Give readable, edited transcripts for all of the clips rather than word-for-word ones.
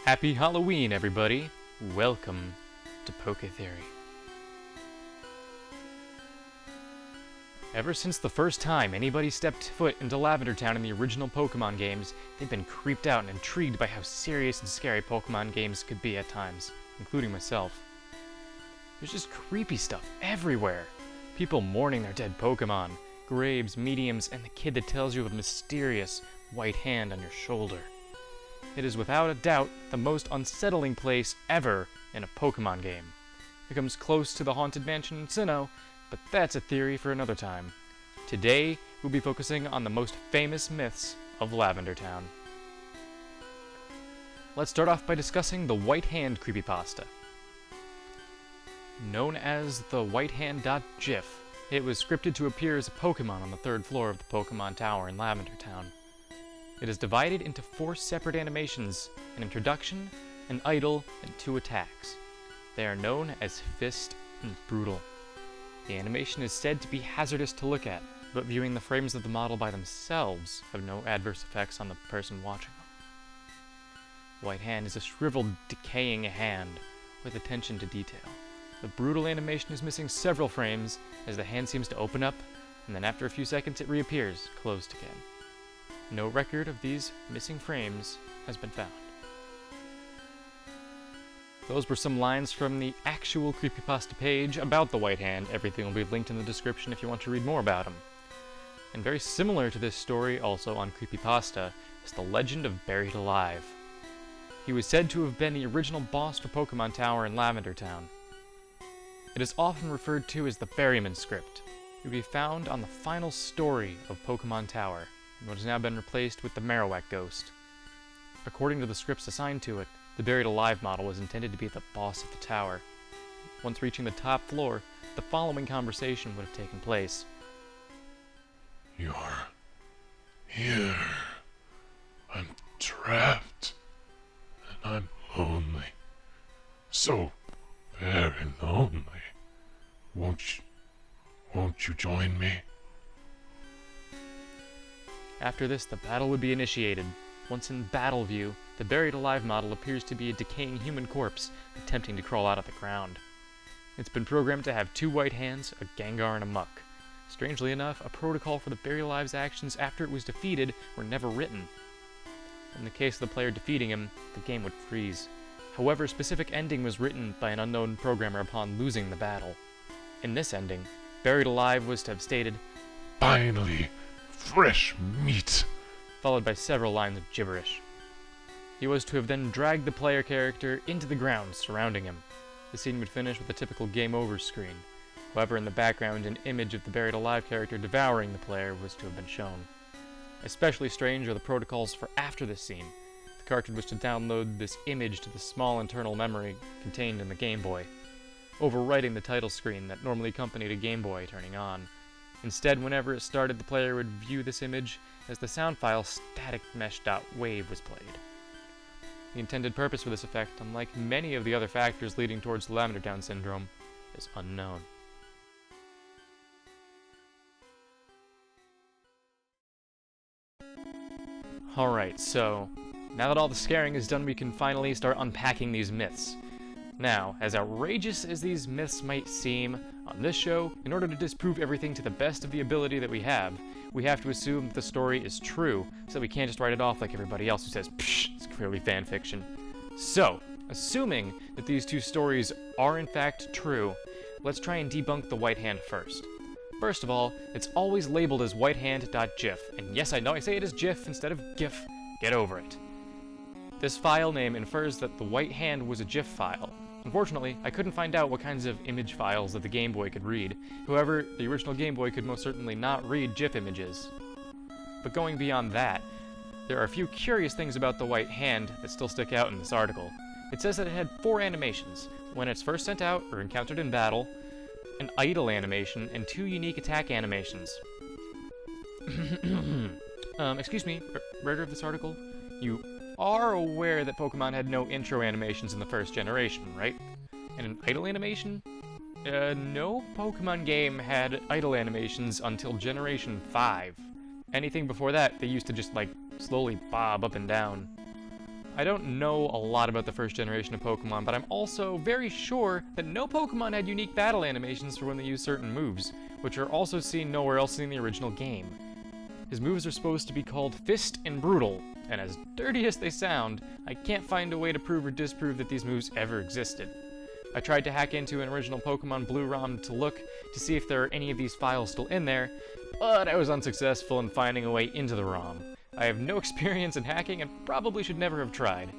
Happy Halloween, everybody! Welcome to PokéTheory. Ever since the first time anybody stepped foot into Lavender Town in the original Pokemon games, they've been creeped out and intrigued by how serious and scary Pokemon games could be at times, including myself. There's just creepy stuff everywhere. People mourning their dead Pokemon, graves, mediums, and the kid that tells you of a mysterious white hand on your shoulder. It is without a doubt the most unsettling place ever in a Pokemon game. It comes close to the Haunted Mansion in Sinnoh, but that's a theory for another time. Today, we'll be focusing on the most famous myths of Lavender Town. Let's start off by discussing the White Hand Creepypasta. Known as the WhitHand.gif, it was scripted to appear as a Pokemon on the third floor of the Pokemon Tower in Lavender Town. It is divided into 4 separate animations: an introduction, an idle, and 2 attacks. They are known as Fist and Brutal. The animation is said to be hazardous to look at, but viewing the frames of the model by themselves have no adverse effects on the person watching them. White Hand is a shriveled, decaying hand with attention to detail. The Brutal animation is missing several frames as the hand seems to open up, and then after a few seconds it reappears, closed again. No record of these missing frames has been found. Those were some lines from the actual Creepypasta page about the White Hand. Everything will be linked in the description if you want to read more about him. And very similar to this story, also on Creepypasta, is the legend of Buried Alive. He was said to have been the original boss for Pokemon Tower in Lavender Town. It is often referred to as the Buryman script. It would be found on the final story of Pokemon Tower, and what has now been replaced with the Marowak Ghost. According to the scripts assigned to it, the Buried Alive model was intended to be the boss of the tower. Once reaching the top floor, the following conversation would have taken place. You're here. I'm trapped. And I'm lonely. So very lonely. Won't you join me? After this, the battle would be initiated. Once in battle view, the Buried Alive model appears to be a decaying human corpse attempting to crawl out of the ground. It's been programmed to have 2 white hands, a Gengar, and a Muck. Strangely enough, a protocol for the Buried Alive's actions after it was defeated were never written. In the case of the player defeating him, the game would freeze. However, a specific ending was written by an unknown programmer upon losing the battle. In this ending, Buried Alive was to have stated, "Finally, fresh meat," followed by several lines of gibberish. He was to have then dragged the player character into the ground surrounding him. The scene would finish with a typical game over screen. However, in the background, an image of the Buried Alive character devouring the player was to have been shown. Especially strange are the protocols for after this scene. The cartridge was to download this image to the small internal memory contained in the Game Boy, overwriting the title screen that normally accompanied a Game Boy turning on. Instead, whenever it started, the player would view this image as the sound file staticmesh.wave was played. The intended purpose for this effect, unlike many of the other factors leading towards the Lavender Town Syndrome, is unknown. Alright, so now that all the scaring is done, we can finally start unpacking these myths. Now, as outrageous as these myths might seem, on this show, in order to disprove everything to the best of the ability that we have to assume that the story is true, so that we can't just write it off like everybody else who says, "Psh, it's clearly fanfiction." So, assuming that these 2 stories are in fact true, let's try and debunk the White Hand first. First of all, it's always labeled as WhitHand.gif, and yes, I know I say it as GIF instead of GIF. Get over it. This file name infers that the White Hand was a GIF file. Unfortunately, I couldn't find out what kinds of image files that the Game Boy could read. However, the original Game Boy could most certainly not read GIF images. But going beyond that, there are a few curious things about the White Hand that still stick out in this article. It says that it had 4 animations: when it's first sent out or encountered in battle, an idle animation, and 2 unique attack animations. Excuse me, writer of this article, you are aware that Pokemon had no intro animations in the first generation, right? And an idle animation? No Pokemon game had idle animations until Generation 5. Anything before that, they used to just, slowly bob up and down. I don't know a lot about the first generation of Pokemon, but I'm also very sure that no Pokemon had unique battle animations for when they use certain moves, which are also seen nowhere else in the original game. His moves are supposed to be called Fist and Brutal, and as dirty as they sound, I can't find a way to prove or disprove that these moves ever existed. I tried to hack into an original Pokemon Blue ROM to look to see if there are any of these files still in there, but I was unsuccessful in finding a way into the ROM. I have no experience in hacking and probably should never have tried.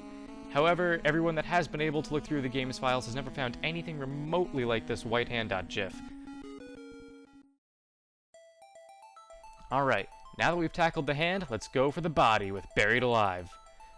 However, everyone that has been able to look through the game's files has never found anything remotely like this White-Hand.gif. Alright, now that we've tackled the hand, let's go for the body with Buried Alive.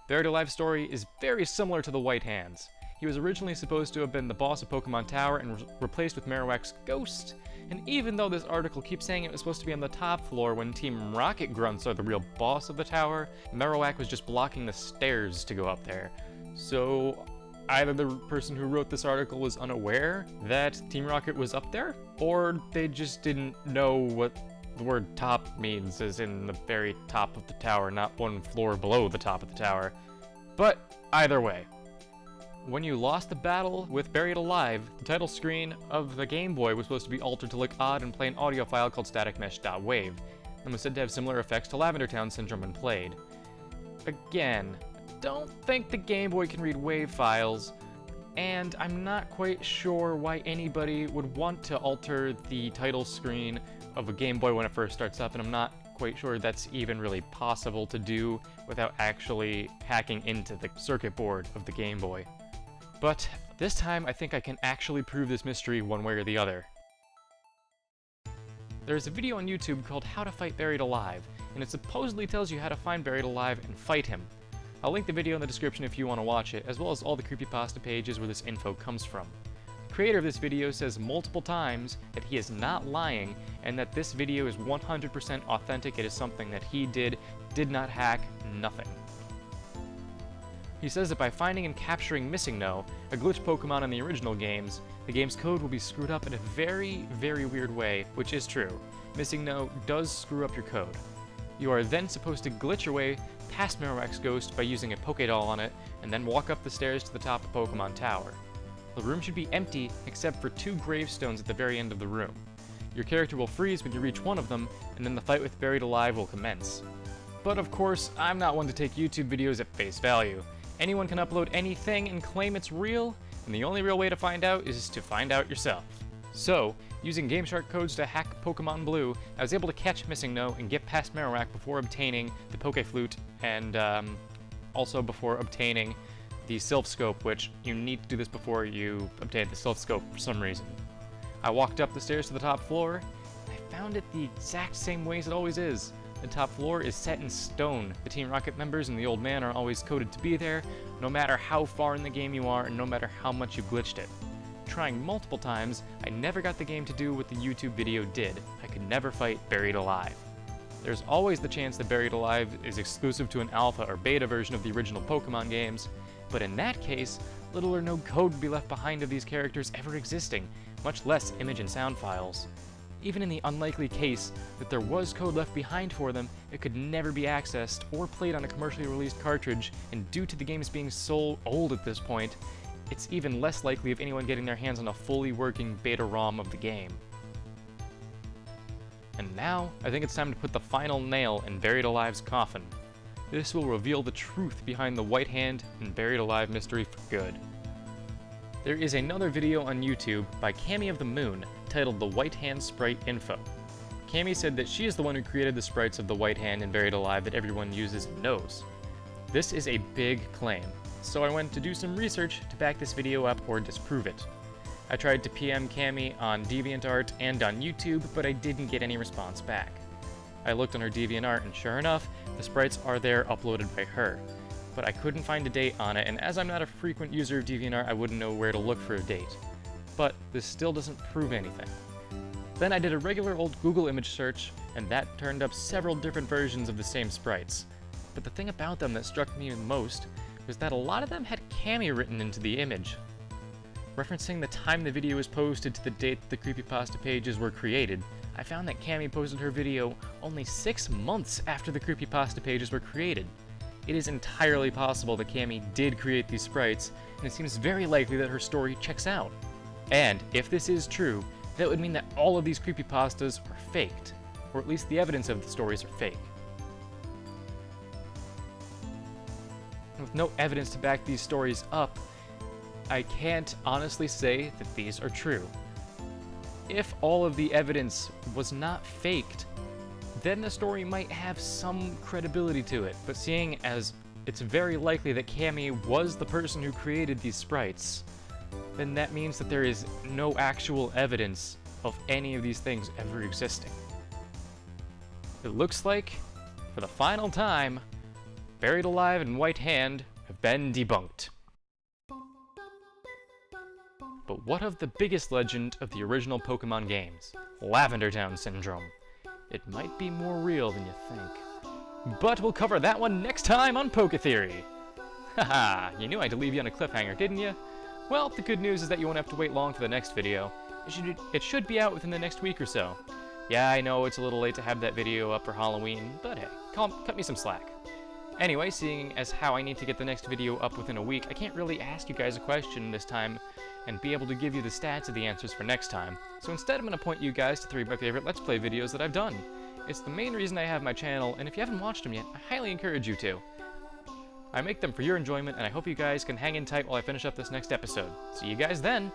Buried Alive's story is very similar to the White Hand's. He was originally supposed to have been the boss of Pokemon Tower and replaced with Marowak's ghost. And even though this article keeps saying it was supposed to be on the top floor when Team Rocket Grunts are the real boss of the tower, Marowak was just blocking the stairs to go up there. So either the person who wrote this article was unaware that Team Rocket was up there, or they just didn't know what the word top means, as in the very top of the tower, not one floor below the top of the tower. But either way, when you lost the battle with Buried Alive, the title screen of the Game Boy was supposed to be altered to look odd and play an audio file called staticmesh.wave, and was said to have similar effects to Lavender Town Syndrome when played. Again, I don't think the Game Boy can read WAV files, and I'm not quite sure why anybody would want to alter the title screen of a Game Boy when it first starts up, and I'm not quite sure that's even really possible to do without actually hacking into the circuit board of the Game Boy. But this time, I think I can actually prove this mystery one way or the other. There's a video on YouTube called How to Fight Buried Alive, and it supposedly tells you how to find Buried Alive and fight him. I'll link the video in the description if you want to watch it, as well as all the creepypasta pages where this info comes from. The creator of this video says multiple times that he is not lying, and that this video is 100% authentic. It is something that he did not hack, nothing. He says that by finding and capturing Missing No, a glitch Pokemon in the original games, the game's code will be screwed up in a very, very weird way, which is true. Missing No does screw up your code. You are then supposed to glitch your way past Marowak's ghost by using a Pokédoll on it, and then walk up the stairs to the top of Pokemon Tower. The room should be empty except for 2 gravestones at the very end of the room. Your character will freeze when you reach one of them, and then the fight with Buried Alive will commence. But of course, I'm not one to take YouTube videos at face value. Anyone can upload anything and claim it's real, and the only real way to find out is to find out yourself. So, using GameShark codes to hack Pokemon Blue, I was able to catch Missing No and get past Marowak before obtaining the Pokéflute, and also before obtaining the Sylph Scope, which you need to do this before you obtain the Sylph Scope for some reason. I walked up the stairs to the top floor, and I found it the exact same way as it always is. The top floor is set in stone. The Team Rocket members and the old man are always coded to be there, no matter how far in the game you are and no matter how much you glitched it. Trying multiple times, I never got the game to do what the YouTube video did. I could never fight Buried Alive. There's always the chance that Buried Alive is exclusive to an alpha or beta version of the original Pokemon games, but in that case, little or no code would be left behind of these characters ever existing, much less image and sound files. Even in the unlikely case that there was code left behind for them, it could never be accessed or played on a commercially released cartridge, and due to the games being so old at this point, it's even less likely of anyone getting their hands on a fully working beta ROM of the game. And now, I think it's time to put the final nail in Buried Alive's coffin. This will reveal the truth behind the White Hand and Buried Alive mystery for good. There is another video on YouTube by KamioftheMoon titled The White Hand Sprite Info. Kami said that she is the one who created the sprites of the White Hand and Buried Alive that everyone uses and knows. This is a big claim, so I went to do some research to back this video up or disprove it. I tried to PM Kami on DeviantArt and on YouTube, but I didn't get any response back. I looked on her DeviantArt, and sure enough, the sprites are there uploaded by her. But I couldn't find a date on it, and as I'm not a frequent user of DeviantArt, I wouldn't know where to look for a date. But this still doesn't prove anything. Then I did a regular old Google image search, and that turned up several different versions of the same sprites. But the thing about them that struck me most was that a lot of them had Kami written into the image. Referencing the time the video was posted to the date the creepypasta pages were created, I found that Kami posted her video only 6 months after the creepypasta pages were created. it is entirely possible that Kami did create these sprites, and it seems very likely that her story checks out. And if this is true, that would mean that all of these creepypastas are faked, or at least the evidence of the stories are fake. With no evidence to back these stories up, I can't honestly say that these are true. If all of the evidence was not faked, then the story might have some credibility to it, but seeing as it's very likely that Kami was the person who created these sprites, then that means that there is no actual evidence of any of these things ever existing. It looks like, for the final time, Buried Alive and White Hand have been debunked. But what of the biggest legend of the original Pokemon games, Lavender Town Syndrome? It might be more real than you think. But we'll cover that one next time on PokéTheory! Haha, you knew I had to leave you on a cliffhanger, didn't you? Well, the good news is that you won't have to wait long for the next video. It should be out within the next week or so. Yeah, I know it's a little late to have that video up for Halloween, but hey, cut me some slack. Anyway, seeing as how I need to get the next video up within a week, I can't really ask you guys a question this time and be able to give you the stats of the answers for next time. So instead, I'm going to point you guys to 3 of my favorite Let's Play videos that I've done. It's the main reason I have my channel, and if you haven't watched them yet, I highly encourage you to. I make them for your enjoyment, and I hope you guys can hang in tight while I finish up this next episode. See you guys then!